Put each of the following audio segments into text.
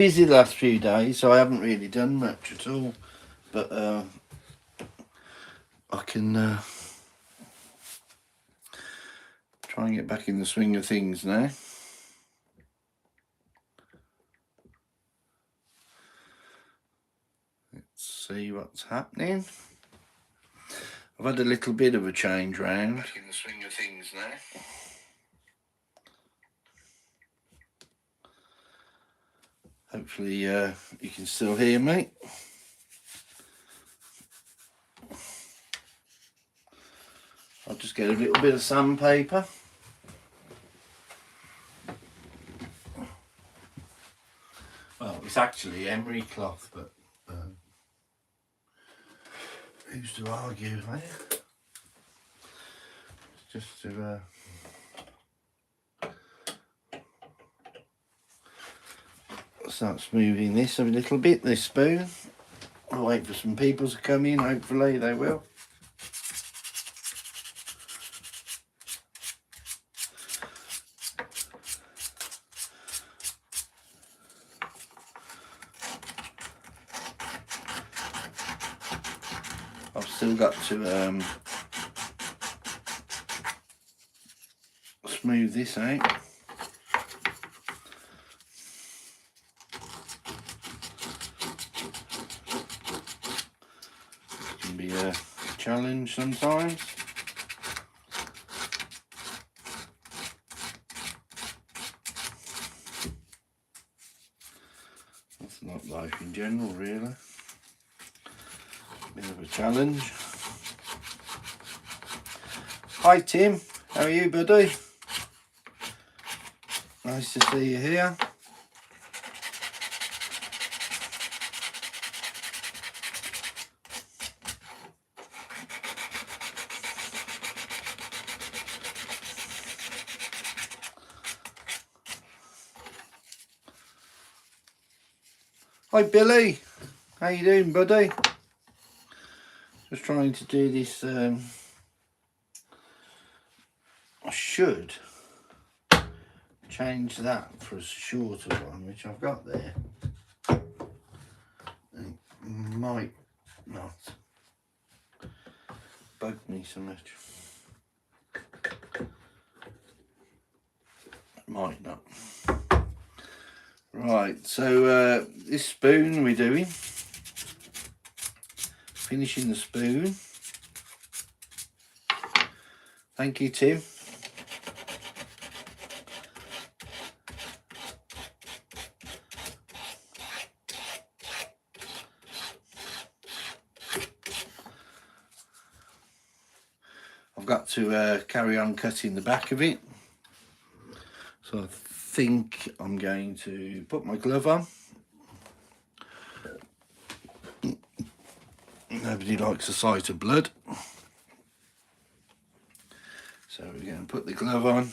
Busy the last few days, so I haven't really done much at all. But I can try and get back in the swing of things now. Let's see what's happening. I've had a little bit of a change round. Back in the swing of things now. Hopefully you can still hear me. I'll just get a little bit of sandpaper. Well, it's actually emery cloth, but who's to argue, eh? Just to start smoothing this a little bit, this spoon. I'll wait for some people to come in, hopefully they will. I've still got to smooth this out. It can be a challenge sometimes. That's not life in general, really. Bit of a challenge. Hi Tim, how are you, buddy? Nice to see you here. Hi Billy, how you doing, buddy? Just trying to do this. I should change that for a shorter one, which I've got there. It might not bug me so much. It might not. Right, so this spoon we're doing, finishing the spoon. Thank you, Tim. I've got to carry on cutting the back of it. So I think I'm going to put my glove on. Nobody likes the sight of blood. So we're going to put the glove on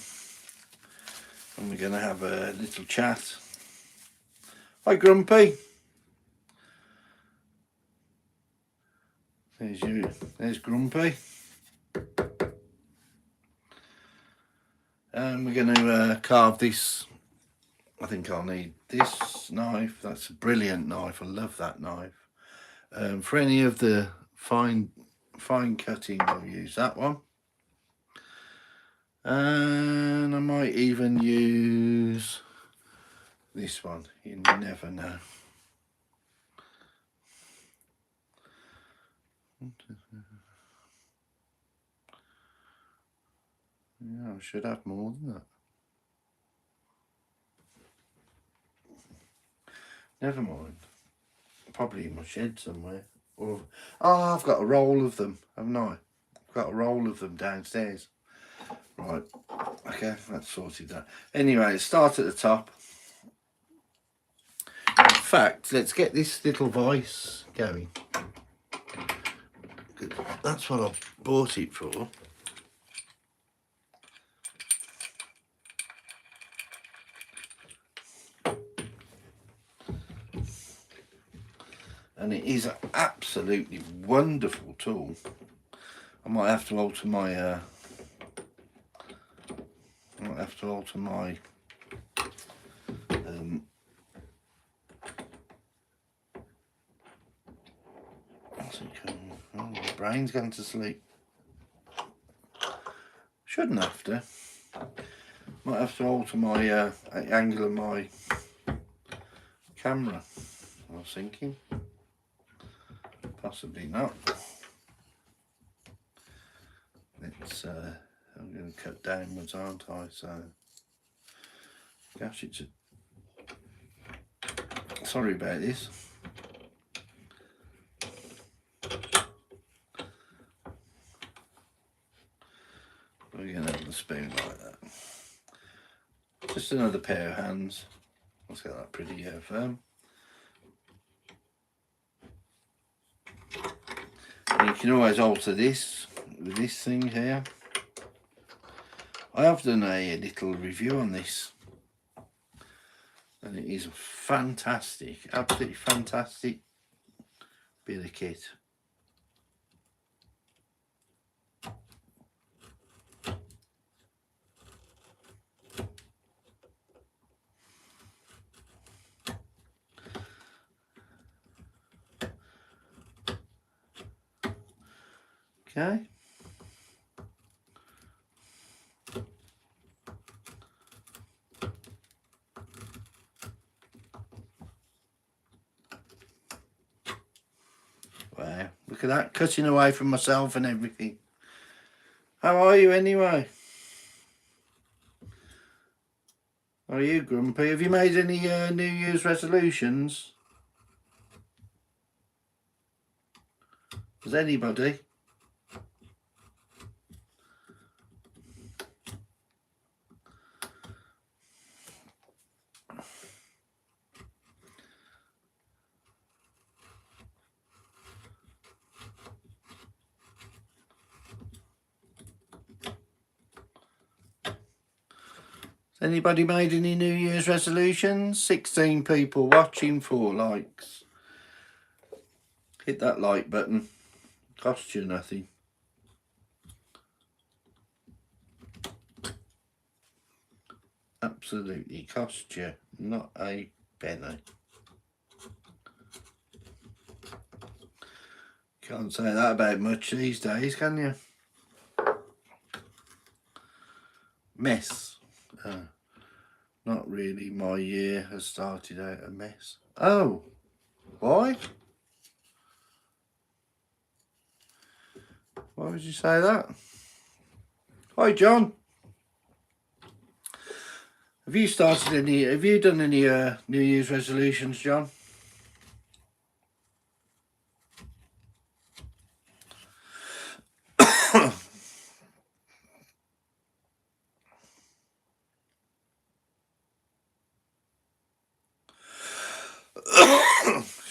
and we're going to have a little chat. Hi Grumpy. There's Grumpy. And we're going to carve this. I think I'll need this knife. That's a brilliant knife. I love that knife. For any of the fine cutting, I'll use that one. And I might even use this one. You never know. Yeah, I should have more than that. Never mind. Probably in my shed somewhere. Or I've got a roll of them, haven't I? I've got a roll of them downstairs. Right. Okay, that's sorted that. Anyway, let's start at the top. In fact, let's get this little vise going. That's what I've bought it for. And it is an absolutely wonderful tool. I might have to alter my What's it called? Oh, my brain's going to sleep. Shouldn't have to. Might have to alter my angle of my camera. I was thinking. Possibly not. It's I'm going to cut downwards, aren't I? So, gosh, it's sorry about this. We're going to have the spoon like that. Just another pair of hands. Let's get that pretty firm. And you can always alter this with this thing here. I have done a little review on this, and it is a fantastic, absolutely fantastic bit of kit. Okay. Wow, look at that, cutting away from myself and everything. How are you anyway? Are you grumpy? Have you made any New Year's resolutions? Does anybody? Has anybody made any New Year's resolutions? 16 people watching, 4 likes. Hit that like button. Costs you nothing. Absolutely cost you not a penny. Can't say that about much these days, can you? Mess. Not really. My year has started out a mess. Oh, why? Why would you say that? Hi, John. Have you started any? Have you done any New Year's resolutions, John?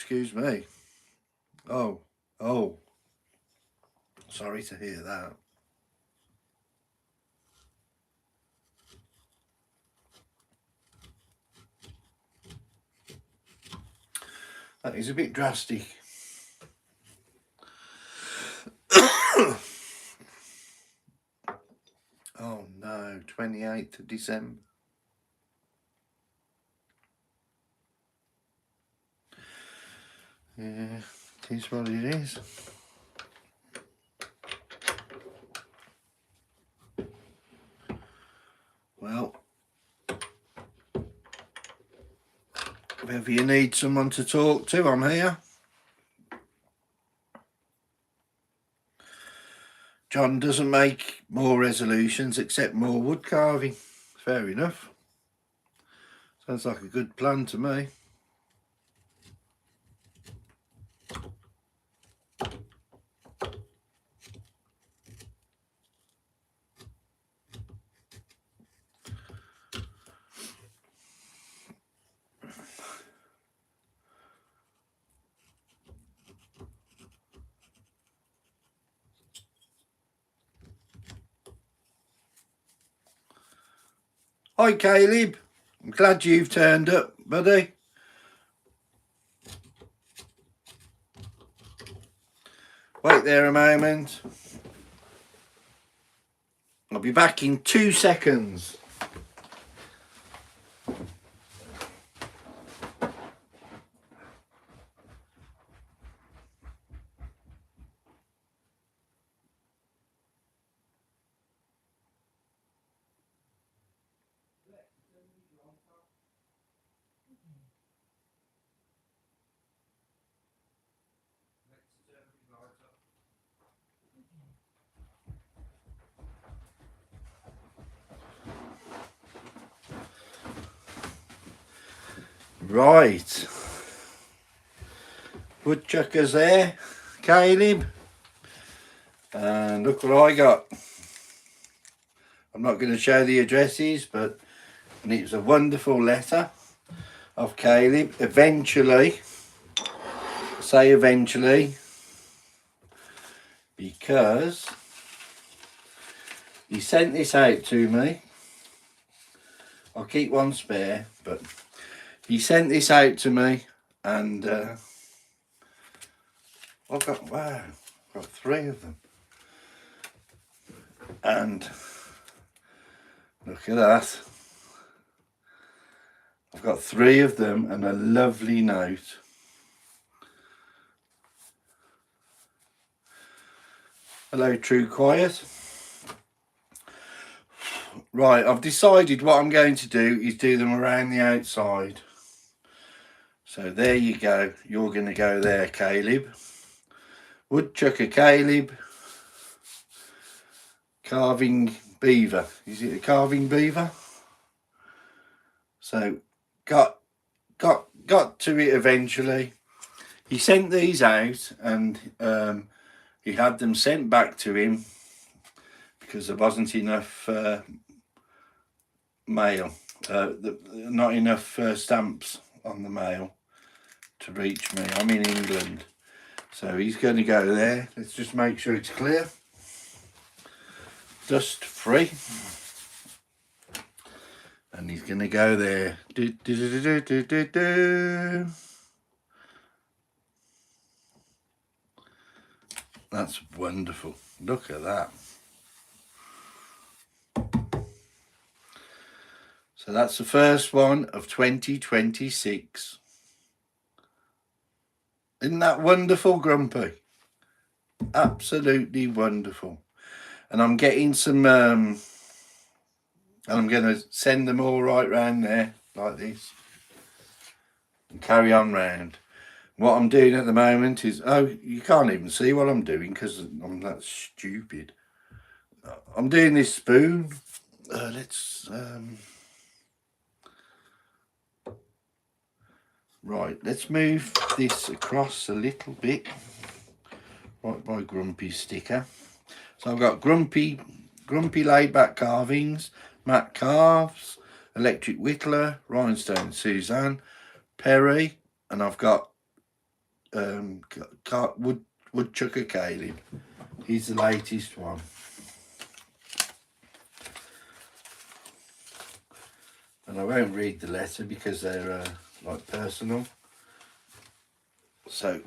Excuse me. Oh. Sorry to hear that. That is a bit drastic. Oh no, 28th of December. Yeah, it is what it is. Well, if you need someone to talk to, I'm here. John doesn't make more resolutions except more wood carving. Fair enough. Sounds like a good plan to me. Hi Caleb, I'm glad you've turned up, buddy. Wait there a moment. I'll be back in 2 seconds. Right. Woodchuckers there, Caleb. And look what I got. I'm not going to show the addresses, but and it was a wonderful letter of Caleb. Eventually, I say eventually, because he sent this out to me. I'll keep one spare, but he sent this out to me, and I've got, wow, I've got 3 of them. And look at that. I've got 3 of them and a lovely note. Hello, True Quiet. Right, I've decided what I'm going to do is do them around the outside. So there you go. You're going to go there, Caleb. Woodchucker Caleb. Carving beaver. Is it a carving beaver? So got to it eventually. He sent these out, and he had them sent back to him because there wasn't enough mail, not enough stamps on the mail to reach me. I'm in England, so he's going to go there. Let's just make sure it's clear, dust free, and he's going to go there. That's wonderful. Look at that. So that's the first one of 2026. Isn't that wonderful, Grumpy? Absolutely wonderful. And I'm getting some, and I'm going to send them all right round there, like this. And carry on round. What I'm doing at the moment is, oh, you can't even see what I'm doing because I'm that stupid. I'm doing this spoon. Right, let's move this across a little bit. Right by Grumpy's sticker. So I've got Grumpy laid back carvings, Matt Carves, Electric Whittler, Rhinestone Suzanne, Perry, and I've got Woodchucker Caleb. He's the latest one. And I won't read the letter because they're like personal. So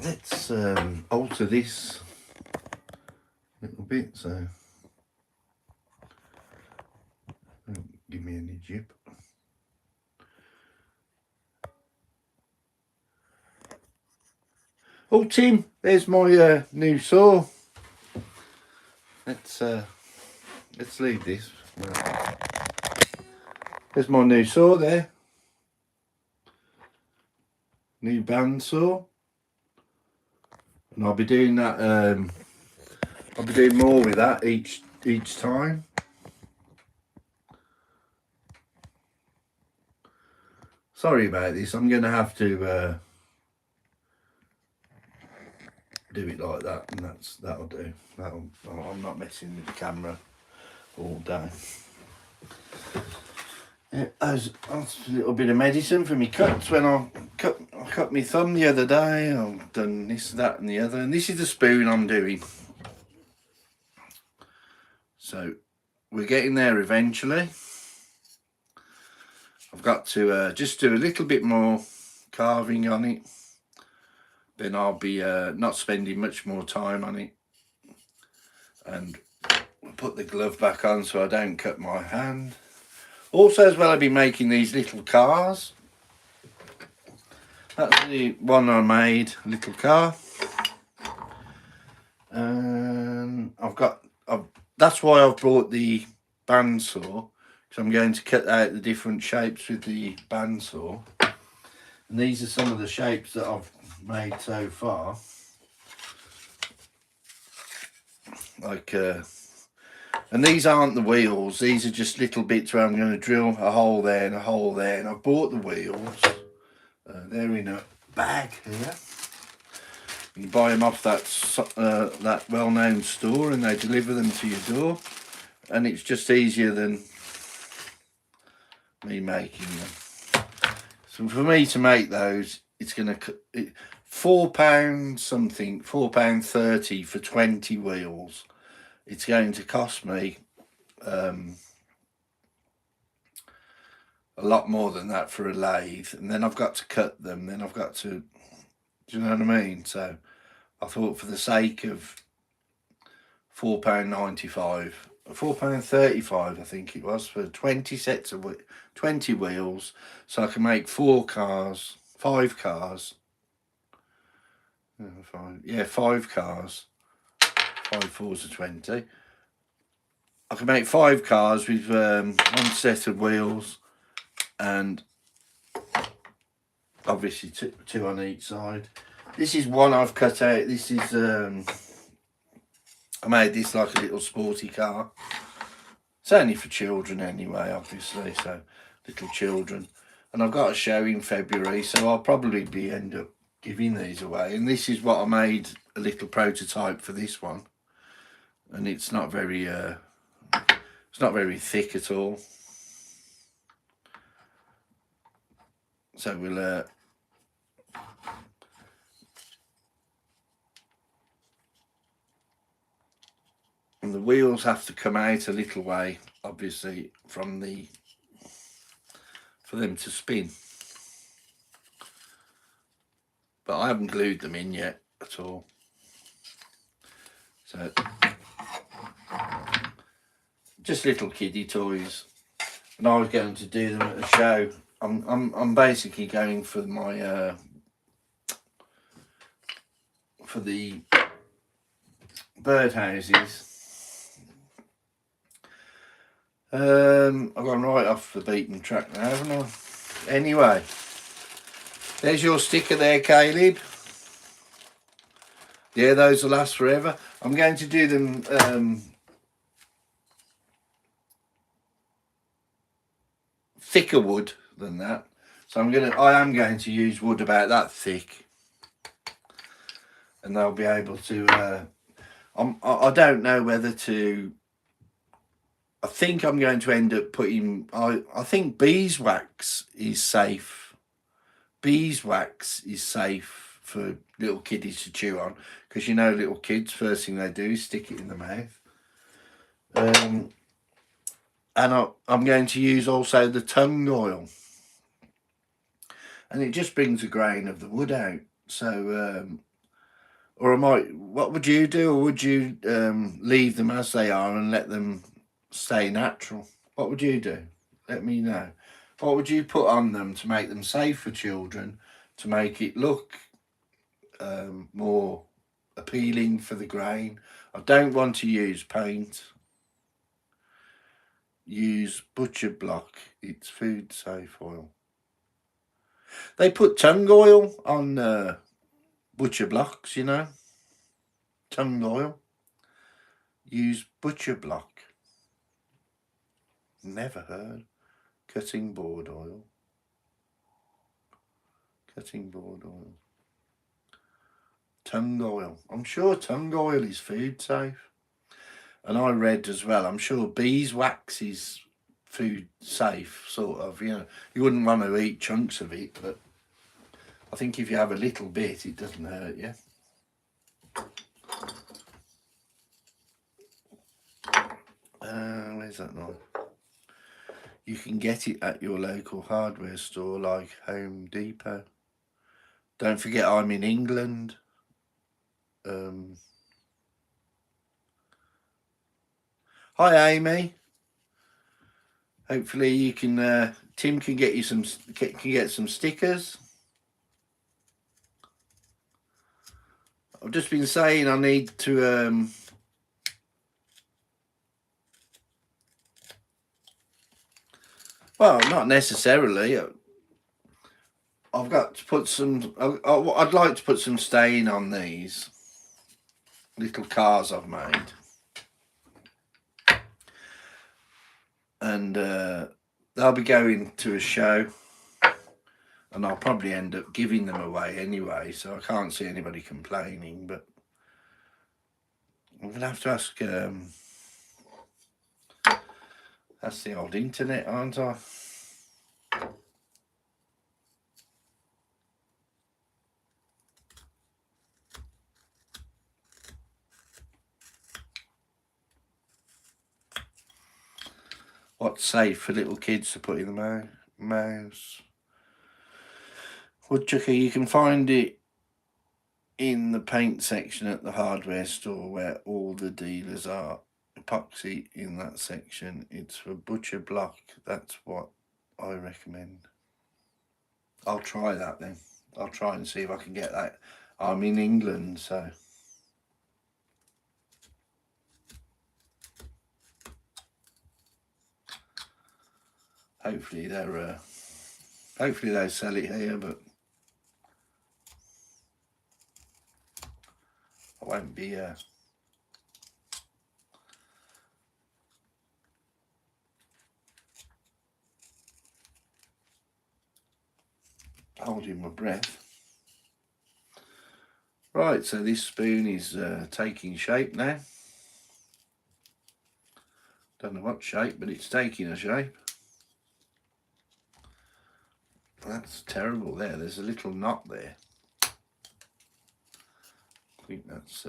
let's alter this a little bit. So don't give me any jip. Oh, Tim, there's my new saw. Let's leave this. There's my new saw there. New bandsaw. And I'll be doing that. I'll be doing more with that each time. Sorry about this. I'm going to have to do it like that, and that'll do. I'm not messing with the camera all day. That's a little bit of medicine for me cuts. When I cut my thumb the other day, I've done this, that and the other, and this is the spoon I'm doing. So we're getting there eventually. I've got to just do a little bit more carving on it, then I'll be not spending much more time on it, and put the glove back on so I don't cut my hand. Also, as well, I'll be making these little cars. That's the one I made, a little car. And that's why I've brought the bandsaw, because I'm going to cut out the different shapes with the bandsaw. And these are some of the shapes that I've made so far. Like And these aren't the wheels, these are just little bits where I'm going to drill a hole there and a hole there. And I've bought the wheels. They're in a bag here. You buy them off that well-known store and they deliver them to your door. And it's just easier than me making them. So for me to make those, it's going to £4 something, £4.30 for 20 wheels. It's going to cost me a lot more than that for a lathe, and then I've got to cut them, then I've got to, do you know what I mean? So I thought for the sake of £4.95, £4.35 I think it was, for 20 sets of 20 wheels, so I can make 5 cars, 5 cars, 5 fours are 20. I can make 5 cars with one set of wheels, and obviously two on each side. This is one I've cut out. This is I made this like a little sporty car. It's only for children anyway, obviously, so little children. And I've got a show in February, so I'll probably end up giving these away. And this is what I made, a little prototype for this one. And it's not very thick at all. So we'll and the wheels have to come out a little way, obviously, for them to spin. But I haven't glued them in yet at all. So just little kiddie toys, and I was going to do them at a show. I'm basically going for my for the birdhouses. I've gone right off the beaten track now, haven't I? Anyway, there's your sticker there, Caleb. Yeah, those will last forever. I'm going to do them thicker wood than that. So I am going to use wood about that thick, and they'll be able to. I don't know whether to. I think I'm going to end up putting. I think beeswax is safe. Beeswax is safe for little kiddies to chew on, because you know little kids, first thing they do is stick it in the mouth. And I'm going to use also the tung oil, and it just brings the grain of the wood out. So or what would you do, or would you leave them as they are and let them stay natural? What would you do? Let me know. What would you put on them to make them safe for children, to make it look more appealing for the grain? I don't want to use paint. Use butcher block. It's food safe oil. They put tung oil on butcher blocks, you know. Tung oil. Use butcher block. Never heard. Cutting board oil. Cutting board oil. Tung oil. I'm sure tung oil is food safe. And I read as well, I'm sure beeswax is food safe, sort of, you know. You wouldn't want to eat chunks of it, but I think if you have a little bit, it doesn't hurt you. Where's that knife? You can get it at your local hardware store like Home Depot. Don't forget I'm in England. Hi Amy. Hopefully you can Tim can get you some stickers. I've just been saying I need to well, not necessarily. I've got to put some. I'd like to put some stain on these little cars I've made. and they'll be going to a show, and I'll probably end up giving them away anyway, so I can't see anybody complaining, but I'm going to have to ask that's the old internet, aren't I? What's safe for little kids to put in the mouse? Woodchucker, you can find it in the paint section at the hardware store where all the dealers are. Epoxy in that section. It's for butcher block. That's what I recommend. I'll try that then. I'll try and see if I can get that. I'm in England, so hopefully they sell it here, but I won't be holding my breath. Right, so this spoon is taking shape now. Don't know what shape, but it's taking a shape. That's terrible there. There's a little knot there. I think that's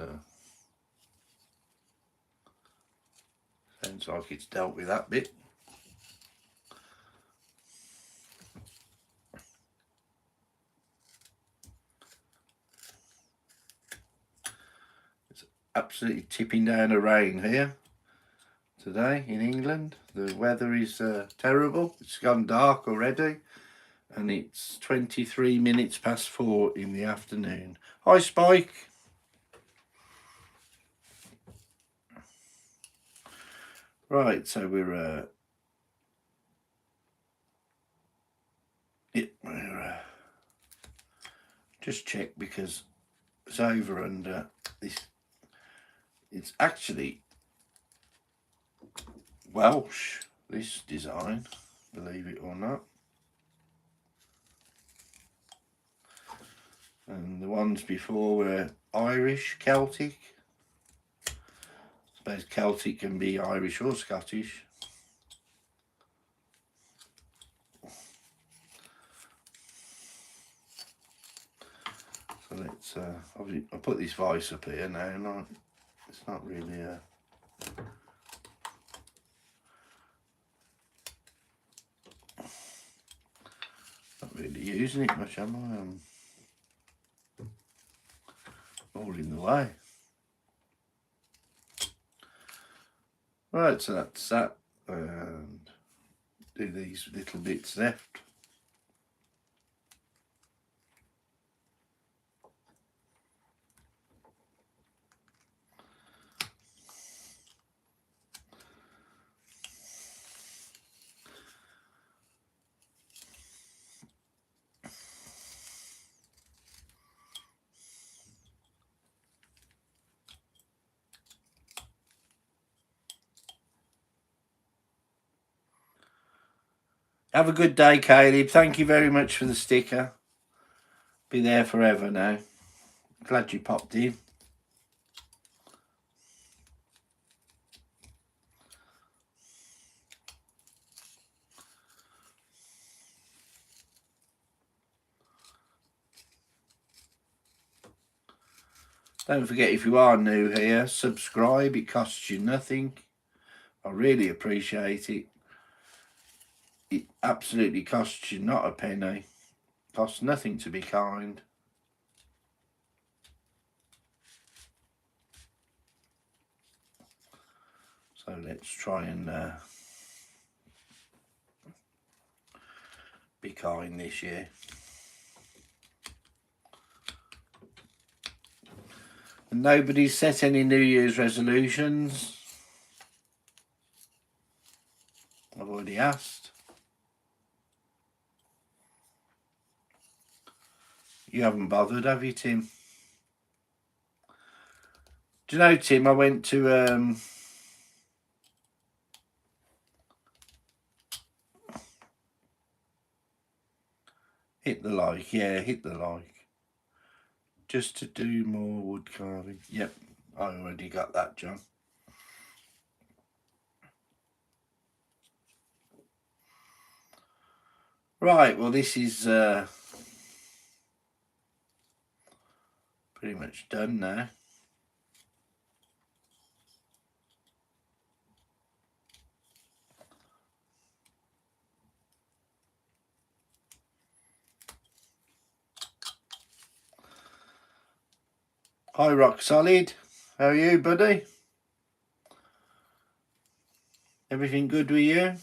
sounds like it's dealt with that bit. It's absolutely tipping down a rain here today in England. The weather is terrible. It's gone dark already, and it's 23 minutes past 4 in the afternoon. Hi, Spike. Right, so we're just check because it's over under this. It's actually Welsh, this design, believe it or not. And the ones before were Irish, Celtic. I suppose Celtic can be Irish or Scottish. So let's I'll put this vice up here now, and it's not really not really using it much, am I? All in the way. Right, so that's that, and do these little bits left. Have a good day, Caleb. Thank you very much for the sticker. Be there forever now. Glad you popped in. Don't forget, if you are new here, subscribe. It costs you nothing. I really appreciate it. It absolutely costs you not a penny. Costs nothing to be kind. So let's try and be kind this year. And nobody's set any New Year's resolutions. I've already asked. You haven't bothered, have you, Tim? Do you know, Tim, I went to Hit the like, yeah, hit the like. Just to do more wood carving. Yep, I already got that, John. Right, well this is pretty much done now. Hi Rock Solid, how are you, buddy? Everything good with you?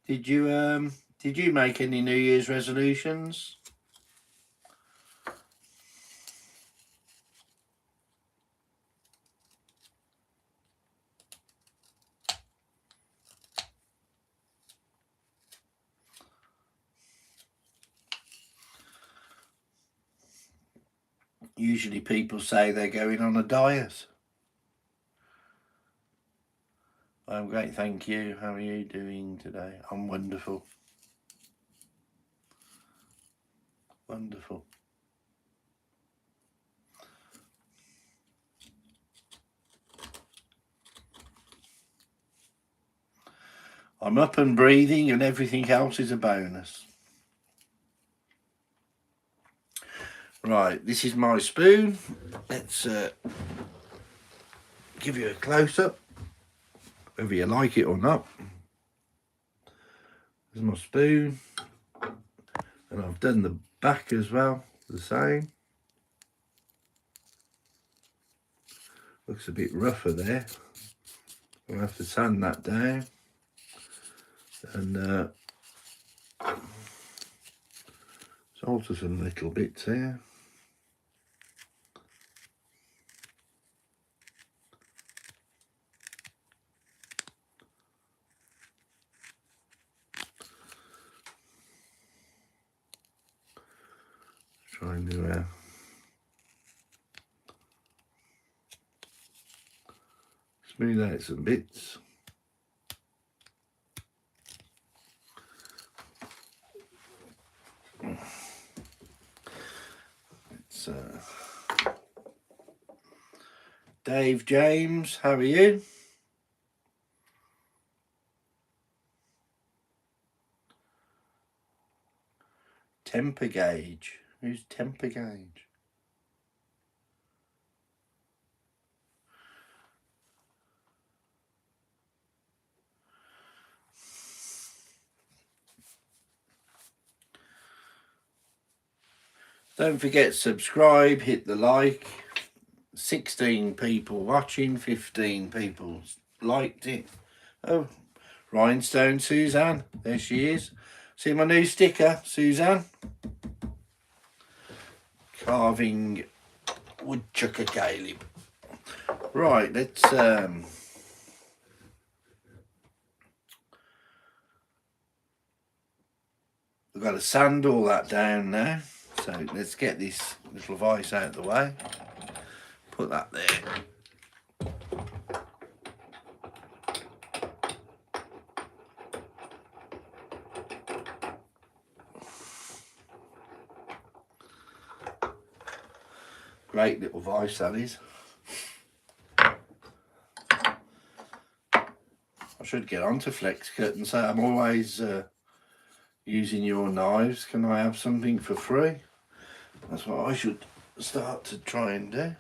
Did you make any New Year's resolutions? Usually people say they're going on a diet. I'm great, thank you. How are you doing today? I'm wonderful. Wonderful. I'm up and breathing and everything else is a bonus. Right, this is my spoon. Let's give you a close-up, whether you like it or not. There's my spoon. And I've done the back as well, the same. Looks a bit rougher there. I'll have to sand that down. And alter some little bits here. Trying to smooth out some bits. It's Dave James, how are you? Temper gauge. Who's temper gauge? Don't forget to subscribe, hit the like. 16 people watching, 15 people liked it. Oh, Rhinestone Suzanne, there she is. See my new sticker, Suzanne? Carving woodchucker Caleb. Right, let's we've got to sand all that down now. So let's get this little vise out of the way. Put that there. Great little vise that is. I should get onto FlexCut and say I'm always using your knives. Can I have something for free? That's what I should start to try and do.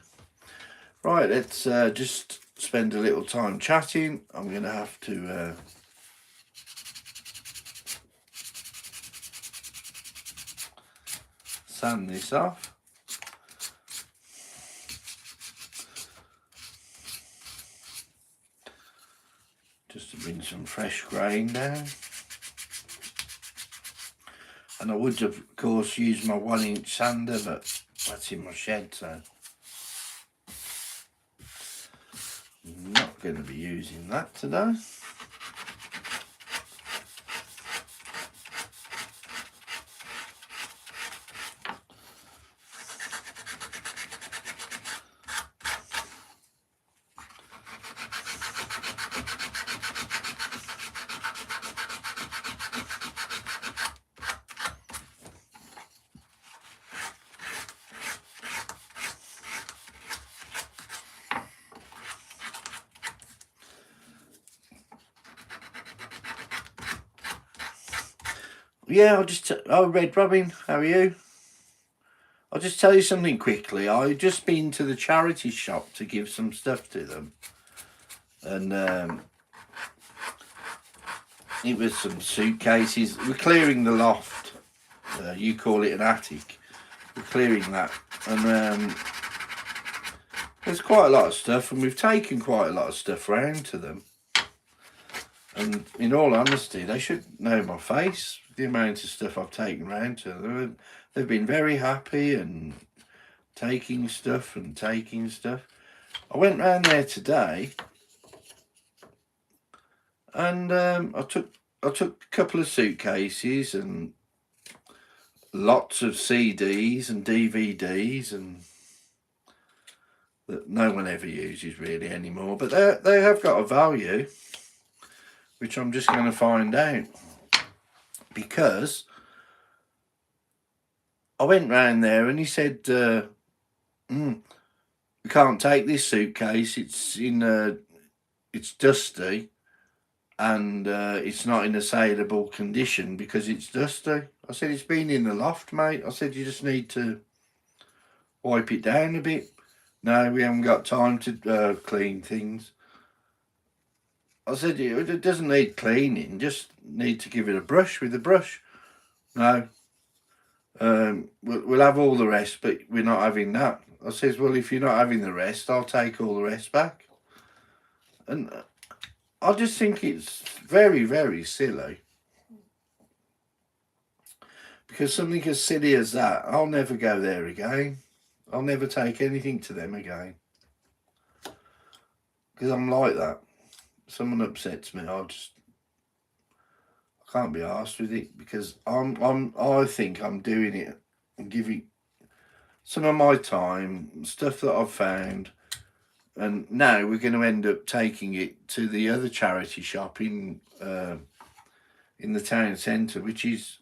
Right, let's just spend a little time chatting. I'm going to have to sand this off. Just to bring some fresh grain down. And I would of course use my 1-inch sander, but that's in my shed, so I'm not going to be using that today. yeah, Red Robin, how are you? I'll just tell you something quickly. I just been to the charity shop to give some stuff to them, and it was some suitcases. We're clearing the loft. You call it an attic. We're clearing that, and there's quite a lot of stuff, and we've taken quite a lot of stuff round to them. And in all honesty, they should know my face, the amount of stuff I've taken round to them. They've been very happy and taking stuff and taking stuff. I went round there today, and I took a couple of suitcases and lots of CDs and DVDs and that no one ever uses really anymore, but they have got a value, which I'm just going to find out, because I went round there and he said, we can't take this suitcase, it's dusty, and it's not in a saleable condition because it's dusty. I said, it's been in the loft, mate. I said, you just need to wipe it down a bit. No, we haven't got time to clean things. I said, it doesn't need cleaning, just need to give it a brush with a brush. No, we'll have all the rest, but we're not having that. I says, well, if you're not having the rest, I'll take all the rest back. And I just think it's very, very silly. Because something as silly as that, I'll never go there again. I'll never take anything to them again. Because I'm like that. Someone upsets me, I can't be arsed with it, because I think I'm doing it and giving some of my time, stuff that I've found, and now we're going to end up taking it to the other charity shop in the town centre, which is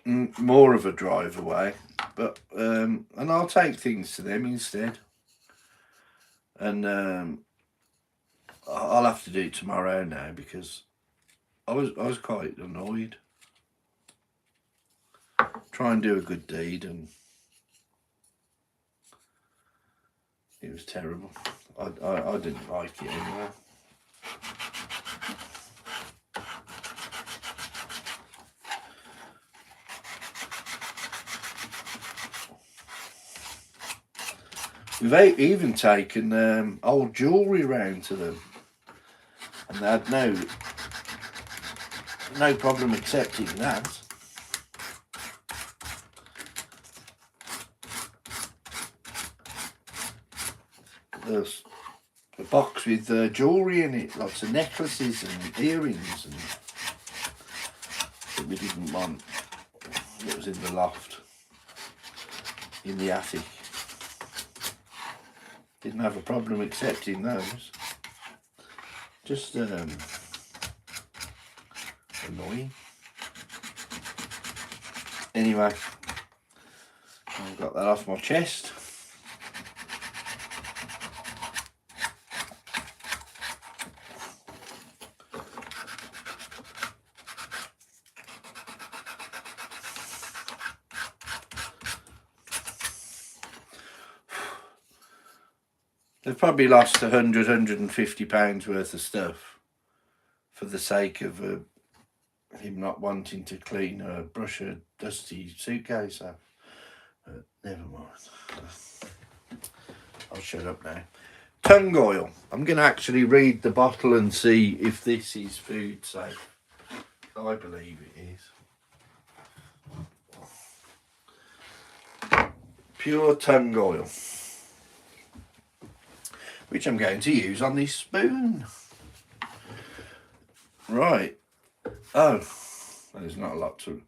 more of a drive away, but and I'll take things to them instead, and I'll have to do it tomorrow now, because I was quite annoyed. Try and do a good deed, and it was terrible. I didn't like it anyway. We've even taken old jewellery round to them, and they had no problem accepting that. There's a box with jewellery in it, lots of necklaces and earrings, and that we didn't want. It was in the loft, in the attic. Didn't have a problem accepting those. Just annoying. Anyway, I've got that off my chest. They've probably lost £150 worth of stuff for the sake of him not wanting to clean or brush a dusty suitcase off. But never mind. I'll shut up now. Tung oil. I'm going to actually read the bottle and see if this is food safe. I believe it is. Pure tung oil, which I'm going to use on this spoon. Right. Oh, there's not a lot to...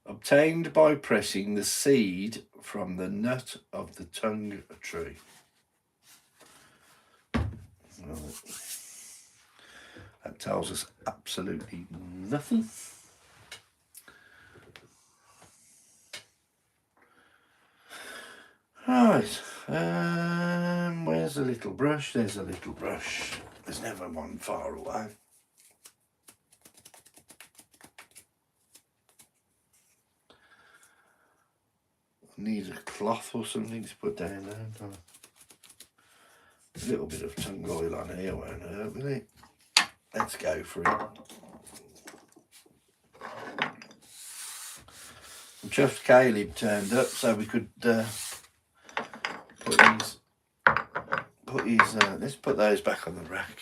Obtained by pressing the seed from the nut of the tung tree. Right. That tells us absolutely nothing. Right, where's the little brush? There's a little brush. There's never one far away. Need a cloth or something to put down there. A little bit of tung oil on here won't hurt, will it? Let's go for it. I'm chuffed Caleb turned up so we could let's put those back on the rack.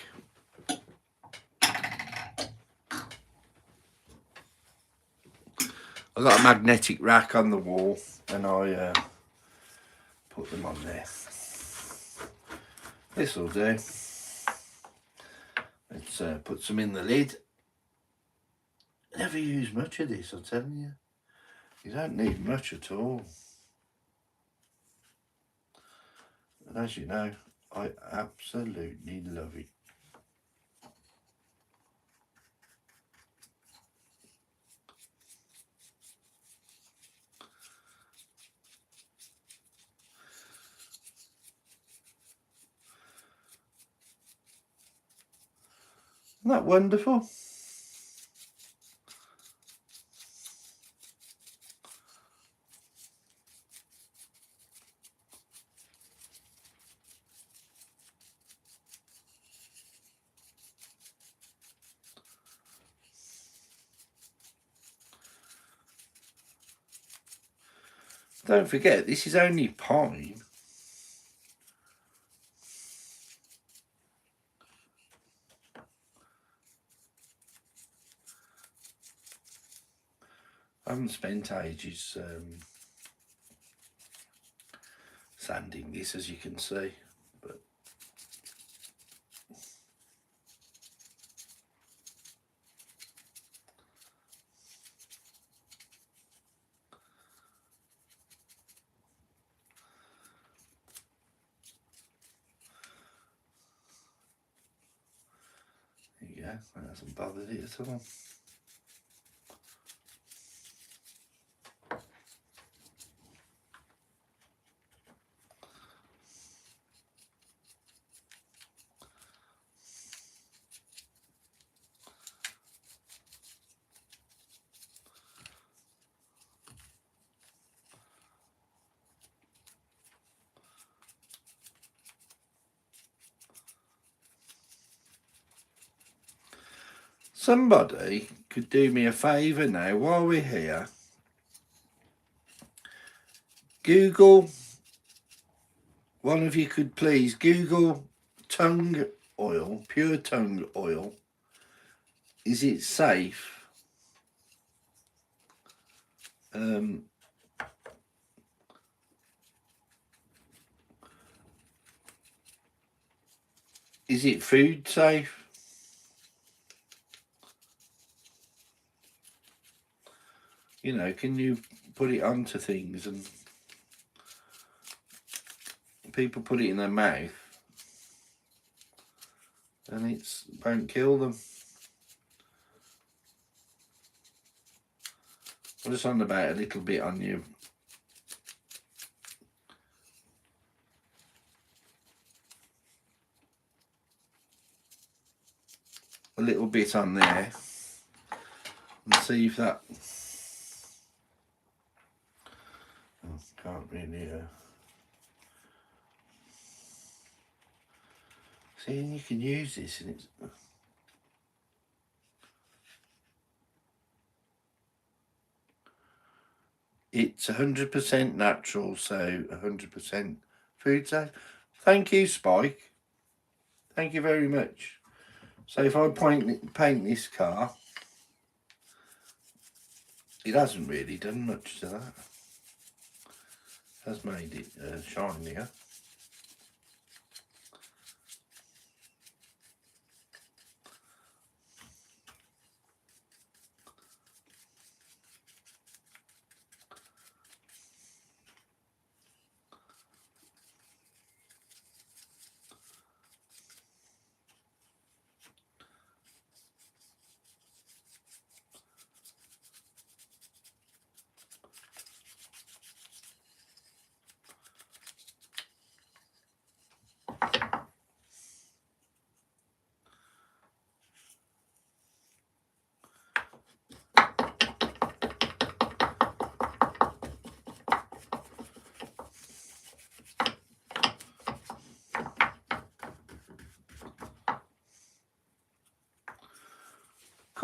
I got a magnetic rack on the wall and I put them on there. This will do. Let's put some in the lid. Never use much of this, I'm telling you. You don't need much at all. And as you know, I absolutely love it. Isn't that wonderful? Don't forget, this is only pine. I haven't spent ages sanding this, as you can see, but there you go, that hasn't bothered it at all. Somebody could do me a favour now while we're here. Google, one of you could please Google tung oil, pure tung oil. Is it safe? Is it food safe? You know, can you put it onto things and people put it in their mouth and it won't kill them? I'm just on about a little bit on you. A little bit on there and see if that... Oh, can't really... See, you can use this and it's 100% natural, so 100% food safe. Thank you, Spike. Thank you very much. So if I paint this car, it hasn't really done much to that. It has made it shinier.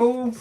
cool.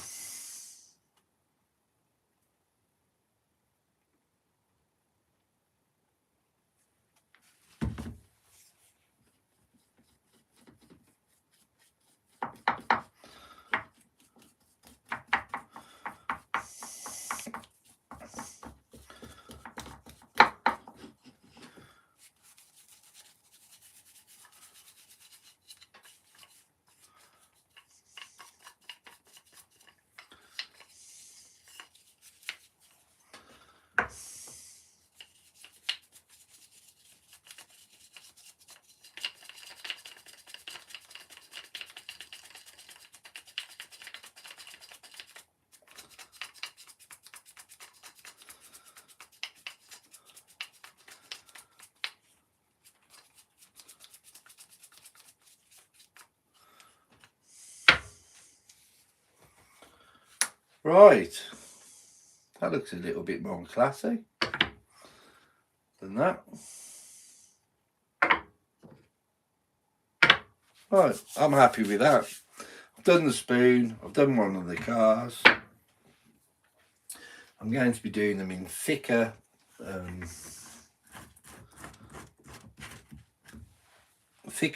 Right, that looks a little bit more classy than that. Right, I'm happy with that. I've done the spoon, I've done one of the cars. I'm going to be doing them in thicker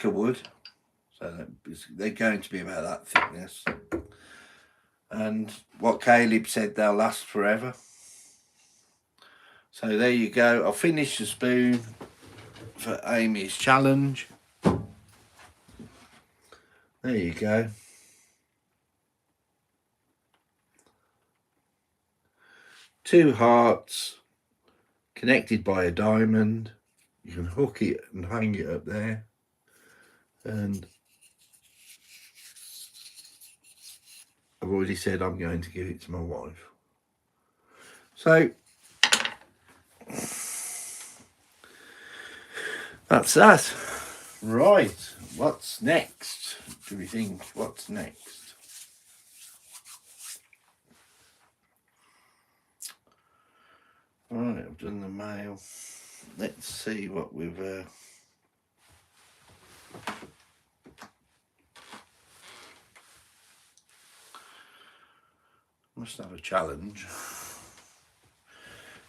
wood, so they're going to be about that thickness. And what Caleb said, they'll last forever. So there you go. I'll finish the spoon for Amy's challenge. There you go. Two hearts connected by a diamond. You can hook it and hang it up there. And I've already said I'm going to give it to my wife. So that's that. Right, what's next? Do we think? What's next? Right, I've done the mail. Let's see what we've must have a challenge.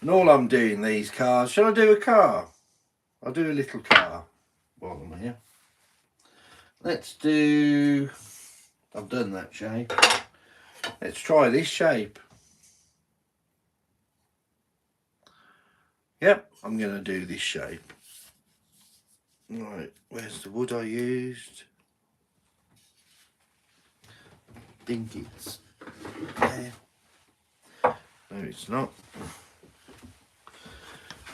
And all I'm doing these cars, shall I do a car? I'll do a little car while I'm here. Let's do, I've done that shape. Let's try this shape. Yep, I'm going to do this shape. Right, where's the wood I used? I think it's there. No, it's not.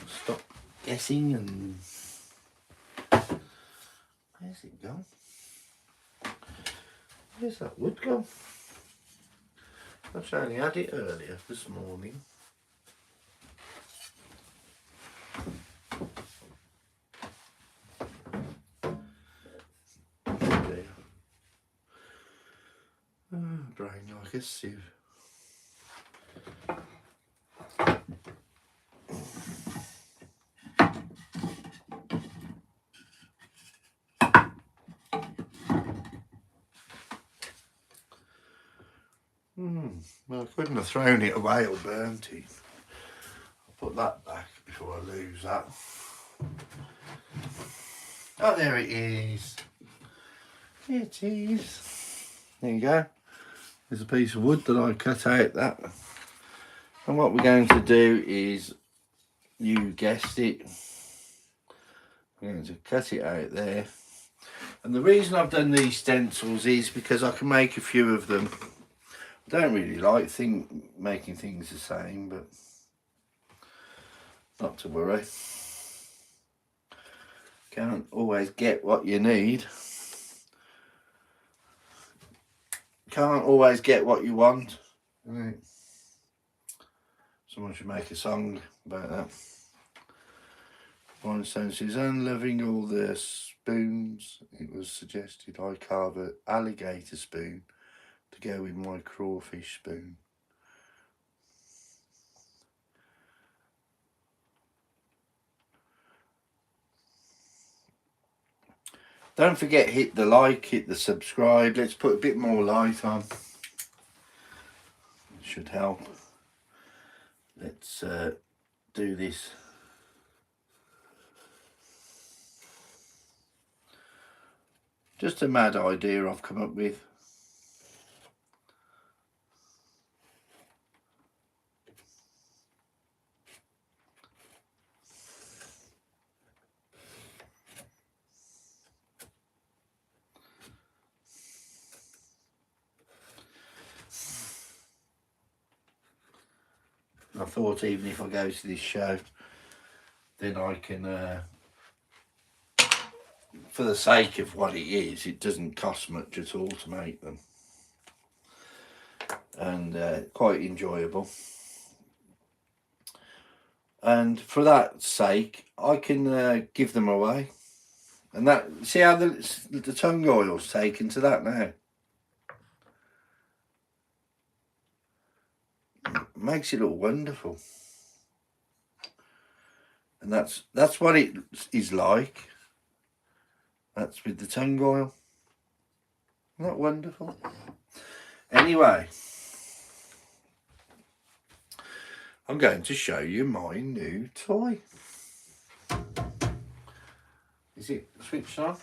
Stop guessing and... Where's it gone? Where's that wood gone? I only had it earlier this morning. There. Oh, brain like a sieve. Well, I couldn't have thrown it away or burnt it. I'll put that back before I lose that. Oh, there it is. It is. There you go. There's a piece of wood that I cut out that. And what we're going to do is, you guessed it, I'm going to cut it out there. And the reason I've done these stencils is because I can make a few of them. I don't really like making things the same, but not to worry. Can't always get what you need. Can't always get what you want. Right. Someone should make a song about that. One saying, Suzanne loving all the spoons. It was suggested I carve an alligator spoon to go with my crawfish spoon. Don't forget, hit the like, hit the subscribe. Let's put a bit more light on. should help. Let's do this. Just a mad idea I've come up with. I thought even if I go to this show, then I can, for the sake of what it is, it doesn't cost much at all to make them. And quite enjoyable. And for that sake, I can give them away. And that, see how the tongue oil's taken to that now? Makes it look wonderful. And that's what it is like. That's with the tongue oil. Isn't that wonderful? Anyway, I'm going to show you my new toy. Is it switched on?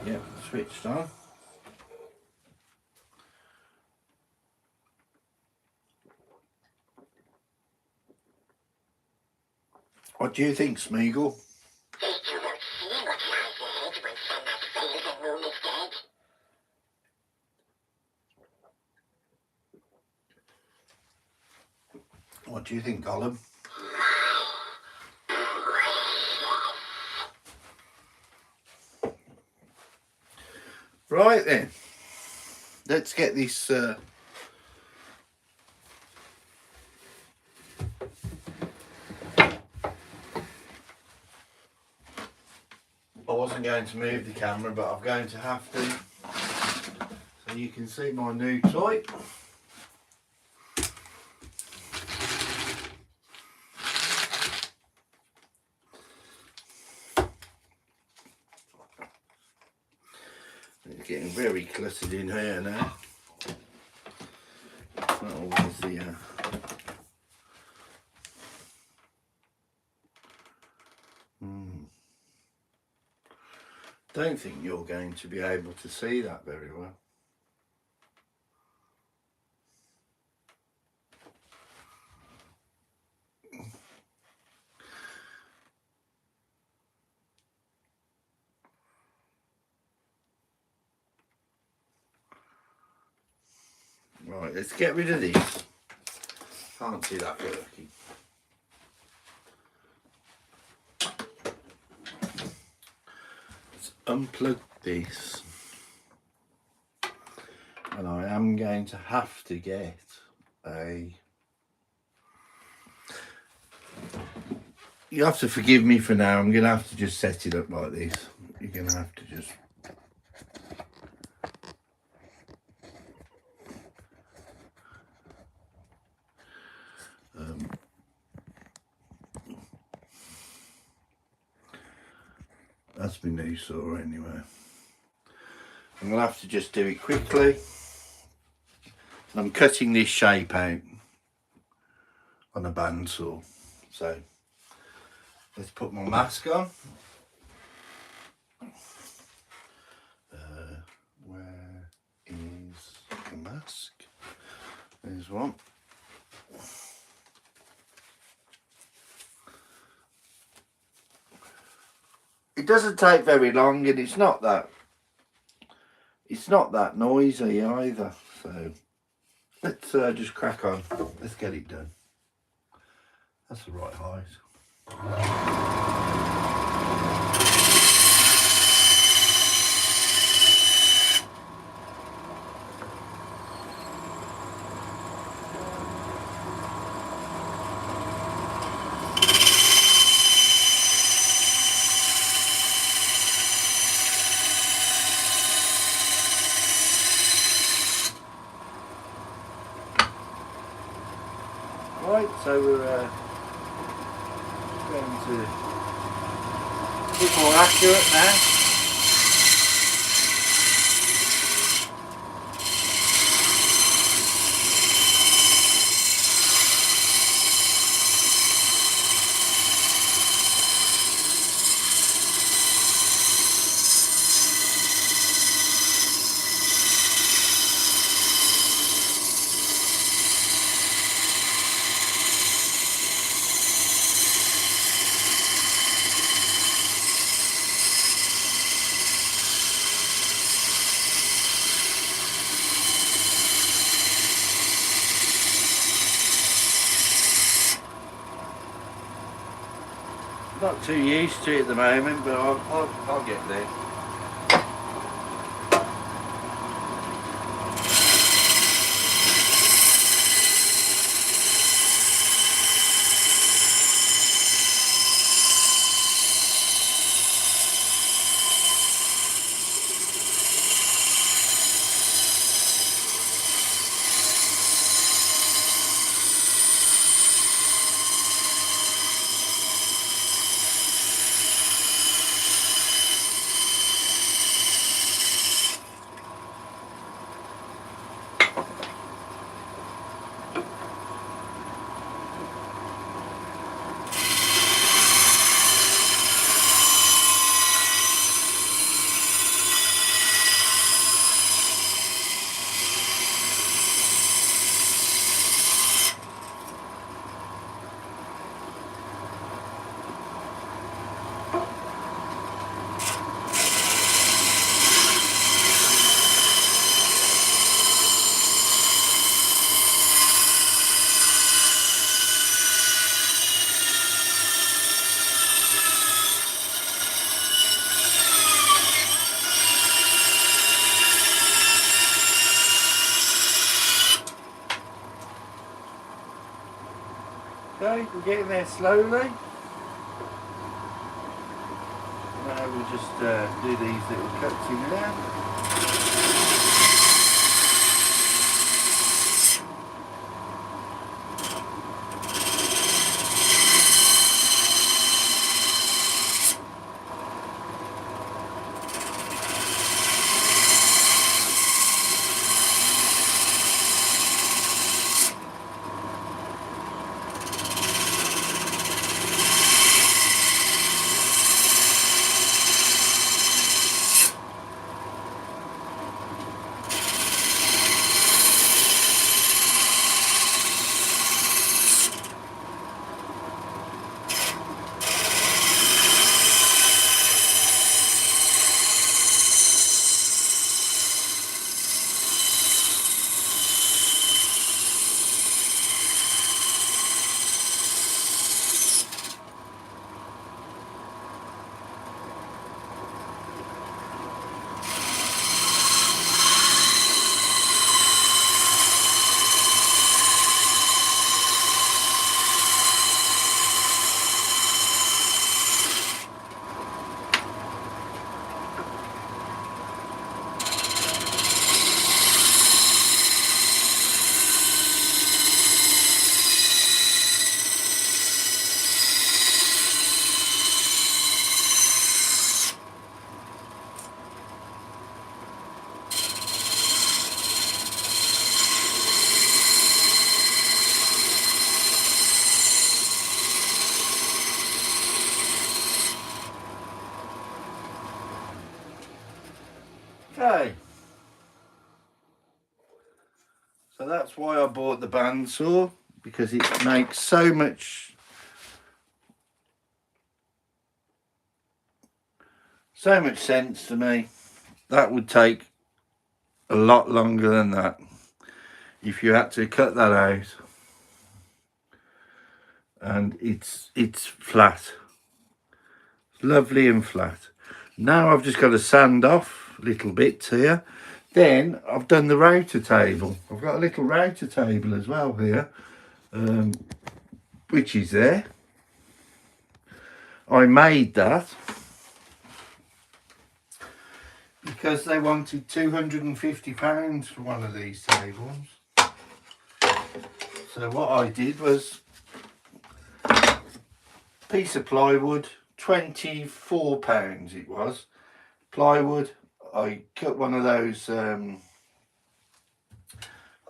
Yep, switched on. What do you think, Smeagol? What do you think, Gollum? Right then, let's get this I wasn't going to move the camera, but I'm going to have to, so you can see my new toy. It's getting very cluttered in here now. It's not always the Don't think you're going to be able to see that very well. Right, let's get rid of this. Can't see that working. Let's unplug this. And I am going to have to get a... You have to forgive me for now. I'm going to have to just set it up like this. You're going to have to just... That's my new saw anyway. I'm going to have to just do it quickly. I'm cutting this shape out on a bandsaw. So let's put my mask on. Where is the mask? There's one. It doesn't take very long, and it's not that noisy either. So let's just crack on. Let's get it done. That's the right height. Right, so we're going to a bit more accurate now. not too used to it at the moment, but I'll get there. Okay, we're getting there slowly. Now we'll just do these little cuts in there. Okay, so that's why I bought the bandsaw, because it makes so much sense to me. That would take a lot longer than that if you had to cut that out, and it's flat, lovely and flat. Now I've just got to sand off little bits here. Then I've done the router table. I've got a little router table as well here, which is there. I made that because they wanted £250 for one of these tables. So what I did was piece of plywood, £24 it was. Plywood, I cut one of those, I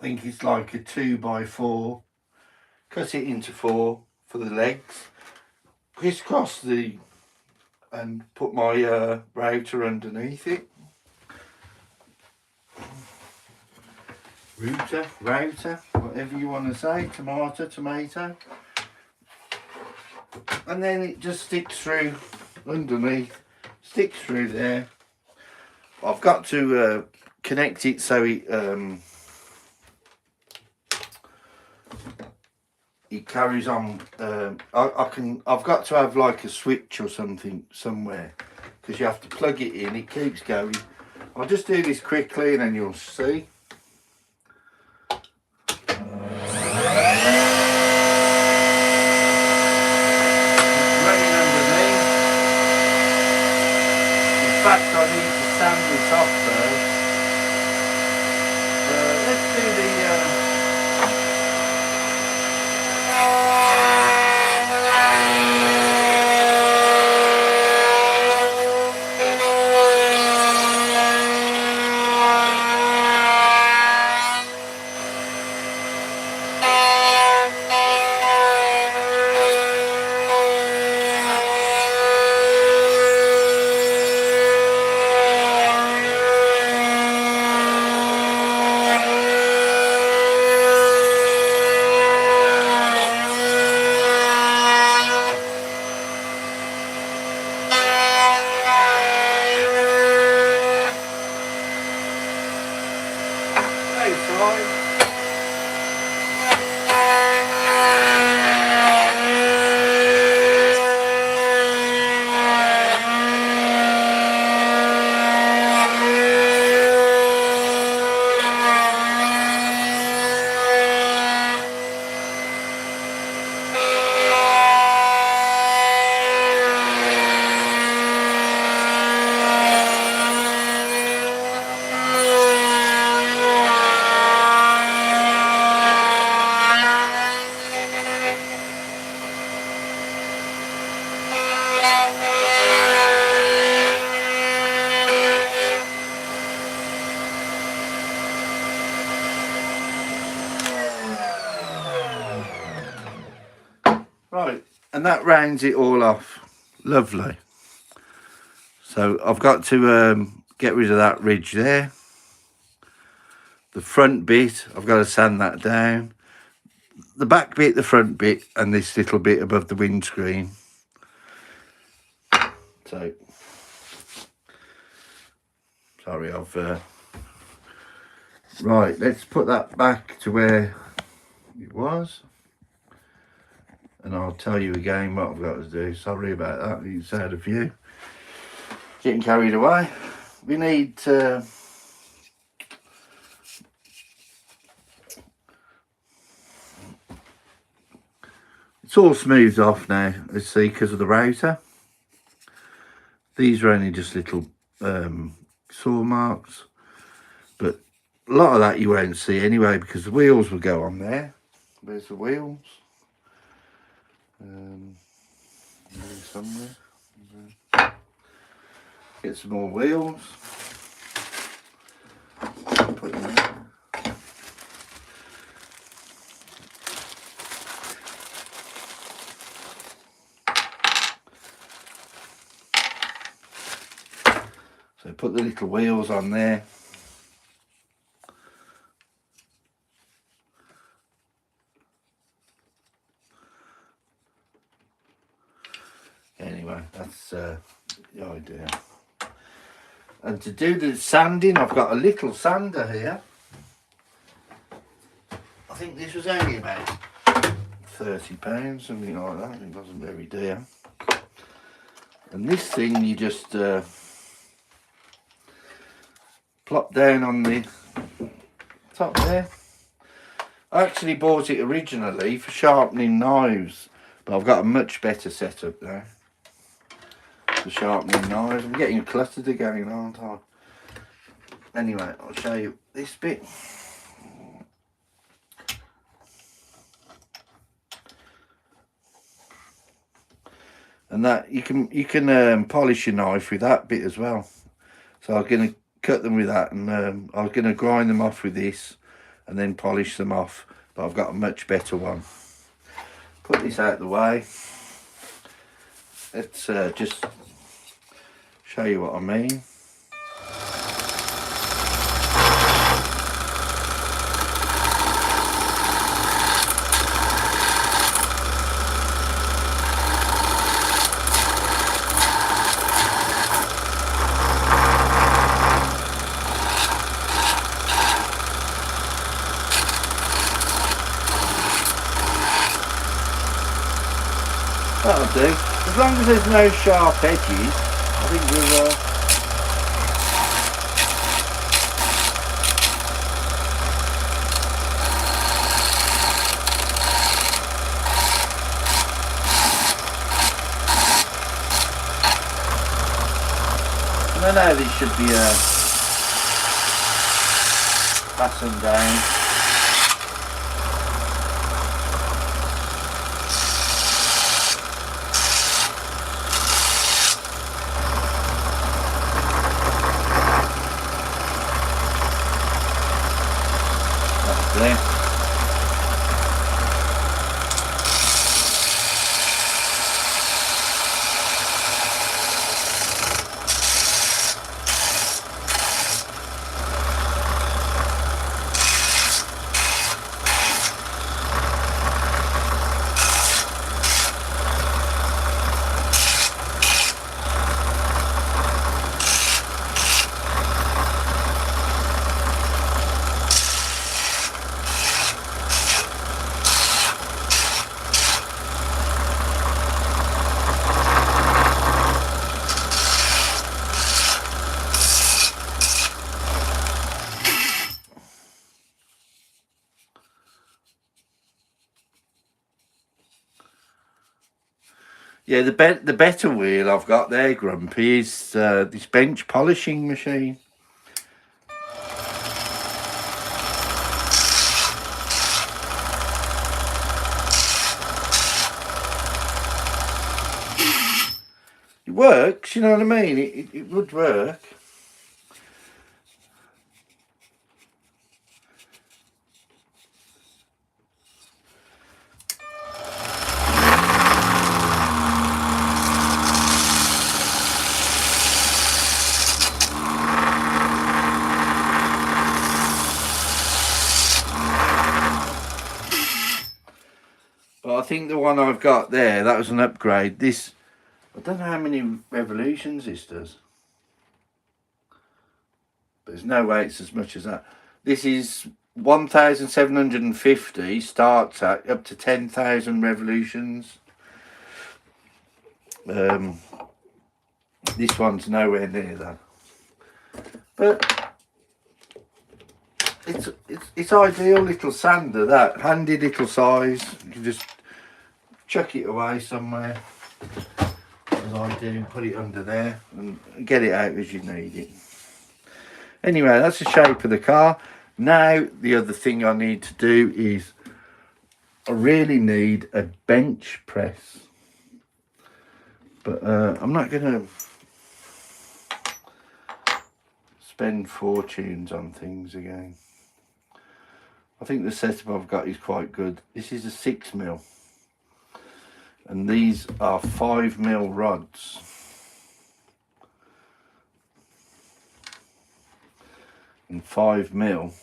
think it's like a 2x4, cut it into 4 for the legs, crisscross the, and put my router underneath it. Router, whatever you want to say, tomato. And then it just sticks through underneath, sticks through there. I've got to connect it so it carries on. I've got to have like a switch or something somewhere, because you have to plug it in. It keeps going. I'll just do this quickly and then you'll see. In fact, I need to sand this off first. Let's do the right, and that rounds it all off. Lovely. So I've got to get rid of that ridge there. The front bit, I've got to sand that down. The back bit, the front bit, and this little bit above the windscreen. So, sorry, right, let's put that back to where it was. And I'll tell you again what I've got to do. Sorry about that, it's out of view. Getting carried away. We need it's all smoothed off now, let's see, because of the router. These are only just little saw marks, but a lot of that you won't see anyway, because the wheels will go on there. There's the wheels. Somewhere. Get some more wheels. Put them there. So put the little wheels on there. Anyway, that's the idea. And to do the sanding, I've got a little sander here. I think this was only about £30, something like that. It wasn't very dear. And this thing you just plop down on the top there. I actually bought it originally for sharpening knives, but I've got a much better setup now for sharpening knives. I'm getting cluttered again, aren't I? Anyway, I'll show you this bit. And that you can polish your knife with that bit as well. So I'm going to cut them with that, and I was going to grind them off with this and then polish them off, but I've got a much better one. Put this out of the way. Let's just show you what I mean. That'll do. As long as there's no sharp edges, I think we'll... I know these should be fastened down. That's there. Yeah, the better wheel I've got there, Grumpy, is this bench polishing machine. It works, you know what I mean? It would work. But I think the one I've got there, that was an upgrade. This, I don't know how many revolutions this does. But there's no way it's as much as that. This is 1,750, starts at up to 10,000 revolutions. This one's nowhere near that. But it's ideal little sander, that handy little size. You can just chuck it away somewhere, as I do, put it under there and get it out as you need it. Anyway, that's the shape of the car. Now the other thing I need to do is I really need a bench press, but I'm not gonna spend fortunes on things again. I think the setup I've got is quite good. This is a 6mm and these are 5mm rods. And 5mm,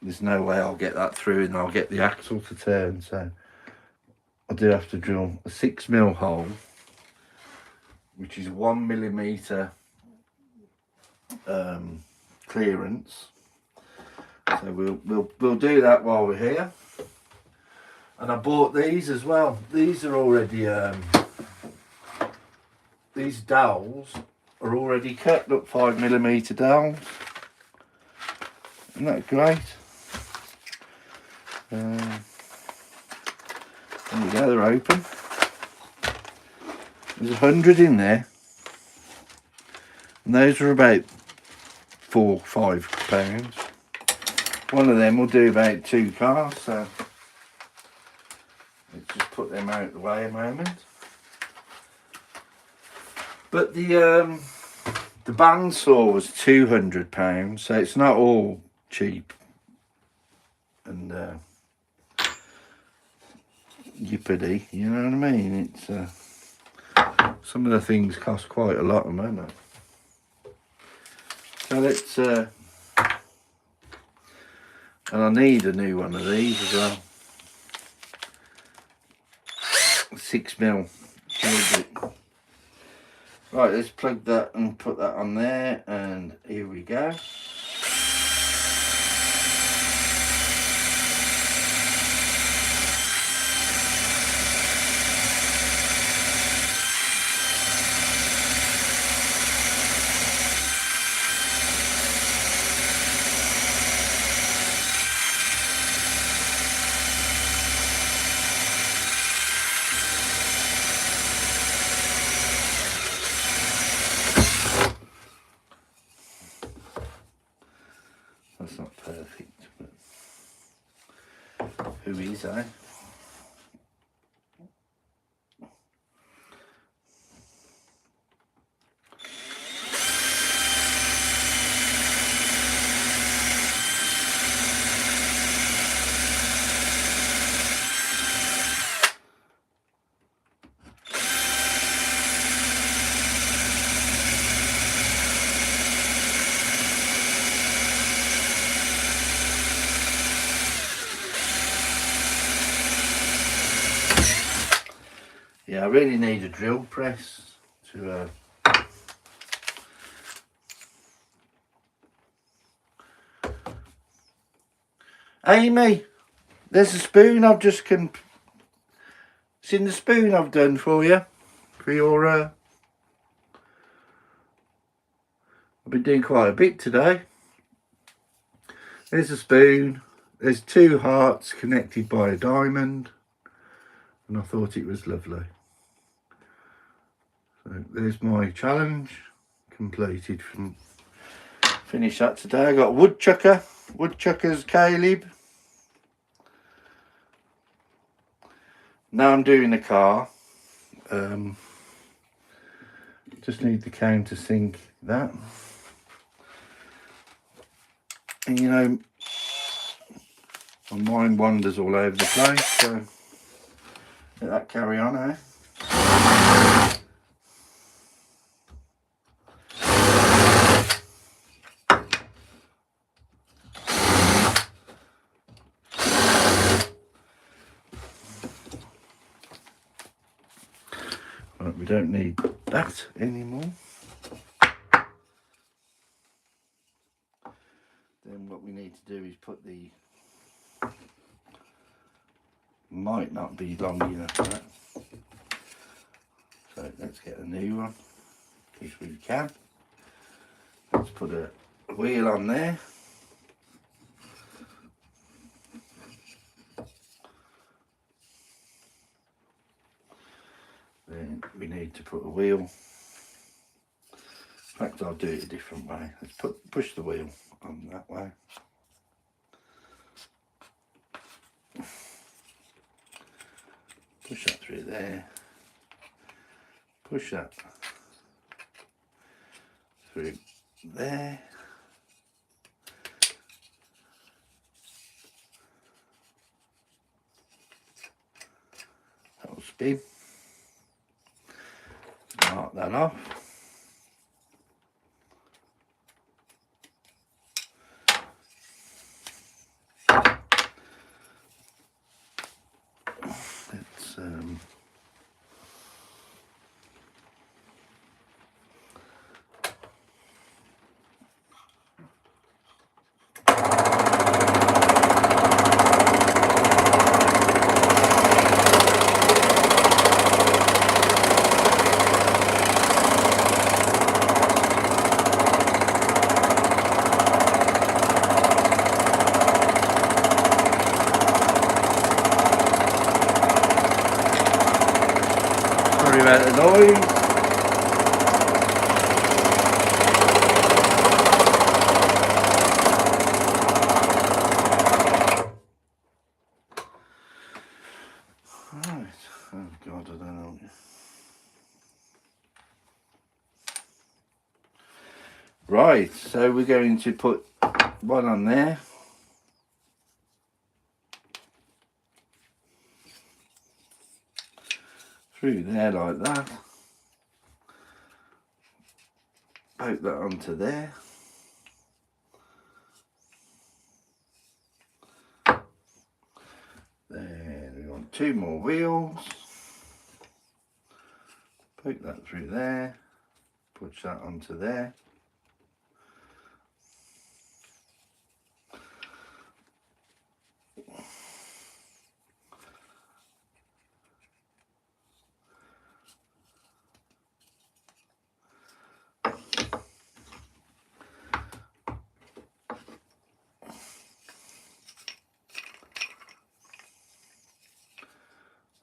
there's no way I'll get that through and I'll get the axle to turn, so I do have to drill a 6mm hole, which is 1mm clearance. So we'll do that while we're here. And I bought these as well. These are already these dowels are already cut. Look, 5mm dowels. Isn't that great? There we go, they're open. There's 100 in there. And those are about £4-5. One of them will do about 2 cars, so let's just put them out of the way a moment. But the bandsaw was £200, so it's not all cheap and yippity, you know what I mean? It's some of the things cost quite a lot of money. So let's and I need a new one of these as well. 6mm. Right, let's plug that and put that on there, and here we go. Who is, eh? Yeah, I really need a drill press to Amy, there's a spoon I've just seen the spoon I've done for you for your I've been doing quite a bit today. There's a spoon, there's 2 hearts connected by a diamond, and I thought it was lovely. So there's my challenge completed. From finish that today. I got woodchuckers Caleb. Now I'm doing the car. Just need the countersink that. And you know, my mind wanders all over the place, so let that carry on, eh? Right, we don't need that anymore. Then what we need to do is put the, might not be long enough for that. So let's get a new one, if we can. Let's put a wheel on there. Then we need to put a wheel. In fact, I'll do it a different way. Let's push the wheel on that way. Push that through there. Push that through there. That'll spin. Mark that off. Let's sorry about the noise. Right, oh God, I don't know. Right, so we're going to put one on there. Through there like that. Poke that onto there. Then we want 2 more wheels. Poke that through there. Push that onto there.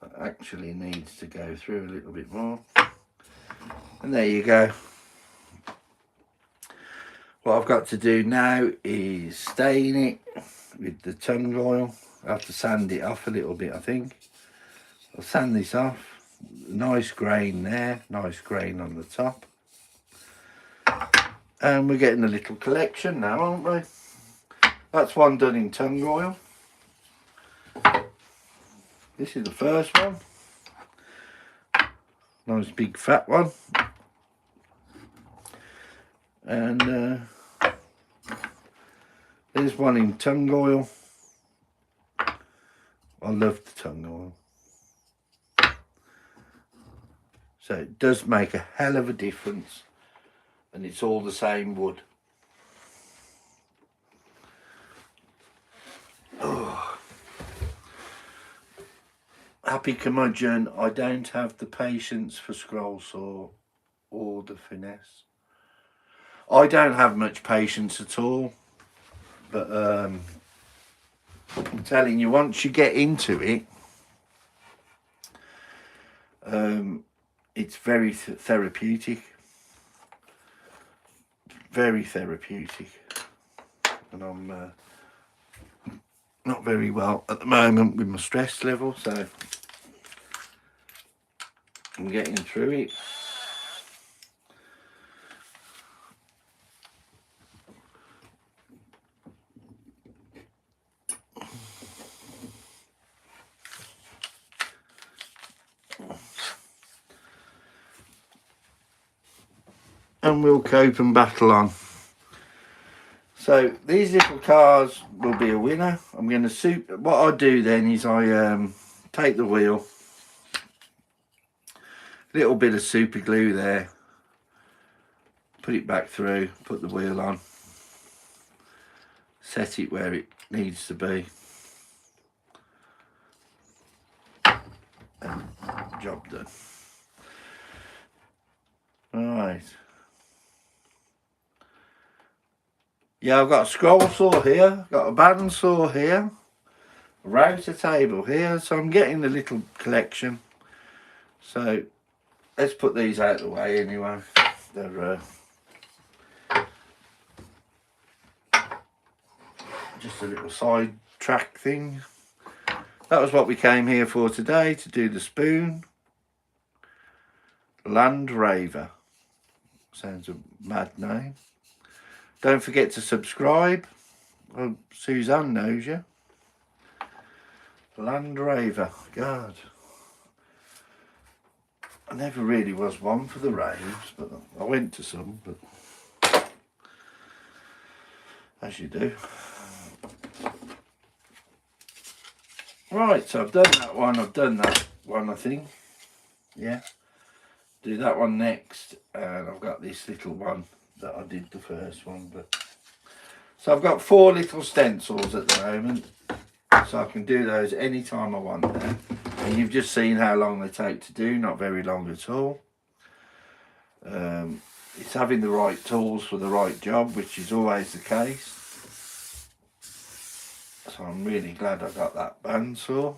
That actually needs to go through a little bit more. And there you go. What I've got to do now is stain it with the tung oil. I have to sand it off a little bit, I think. I'll sand this off. Nice grain there, nice grain on the top. And we're getting a little collection now, aren't we? That's one done in tung oil. This is the first one. Nice big fat one. And there's one in tung oil. I love the tung oil. So it does make a hell of a difference. And it's all the same wood. Oh. Happy curmudgeon, I don't have the patience for scroll saw or the finesse. I don't have much patience at all, but I'm telling you, once you get into it, it's very therapeutic. Very therapeutic. And I'm not very well at the moment with my stress level, so I'm getting through it. And we'll cope and battle on. So these little cars will be a winner. I'm going to what I do then is I take the wheel, a little bit of super glue there, put it back through, put the wheel on, set it where it needs to be, and job done. Right. Yeah, I've got a scroll saw here, got a band saw here, a router table here, so I'm getting a little collection. So let's put these out of the way anyway. They're just a little side track thing. That was what we came here for today, to do the spoon. Land Raver. Sounds a mad name. Don't forget to subscribe. Well, Suzanne knows you. Land Raver. God. I never really was one for the raves, but I went to some, but as you do. Right, so I've done that one, I've done that one, I think. Yeah. Do that one next, and I've got this little one that I did the first one, but so I've got 4 little stencils at the moment, so I can do those anytime I want now. And you've just seen how long they take to do, not very long at all. It's having the right tools for the right job, which is always the case. So I'm really glad I got that bandsaw.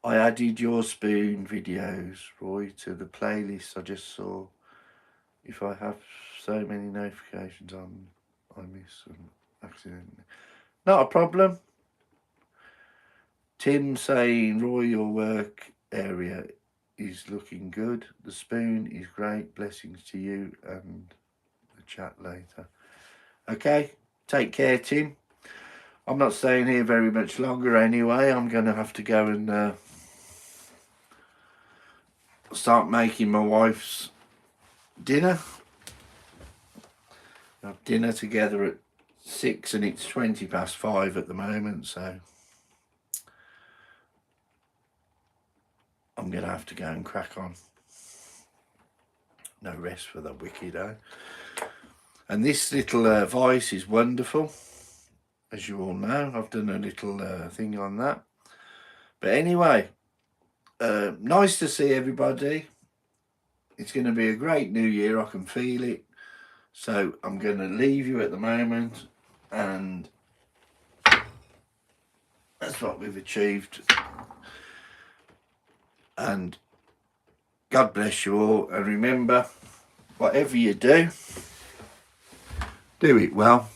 I added your spoon videos, Roy, to the playlist. I just saw if I have so many notifications on, I miss them accidentally. Not a problem. Tim saying, Roy, your work area is looking good. The spoon is great. Blessings to you and the chat later. Okay, take care, Tim. I'm not staying here very much longer anyway. I'm going to have to go and start making my wife's dinner. We have dinner together at 6 and it's 5:20 at the moment, so I'm going to have to go and crack on. No rest for the wicked, eh? And this little vice is wonderful, as you all know. I've done a little thing on that. But anyway, nice to see everybody. It's going to be a great new year. I can feel it. So I'm going to leave you at the moment, and that's what we've achieved. And God bless you all. And remember, whatever you do, do it well.